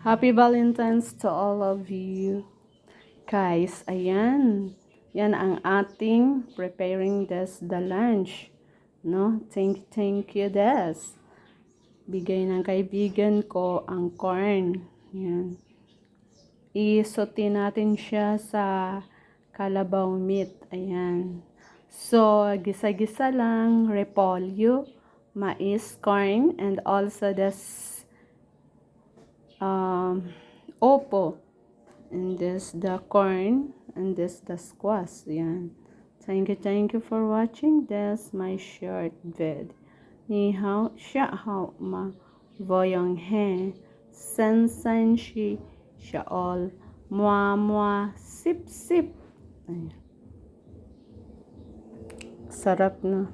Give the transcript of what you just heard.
Happy Valentine's to all of you. Guys, ayan. Yan ang ating preparing the lunch. No? Thank you, Des. Bigay ng kaibigan ko ang corn. Yan. I-saute natin siya sa kalabaw meat. Ayan. So, gisa-gisa lang, repolyo, mais, corn, and also opo. And this the corn, and this the squash. Yan. Thank you for watching this my short vid. 你好，下好吗？Voyong he, san san shi, shaol, mua, sip. Ayan. Sarap na.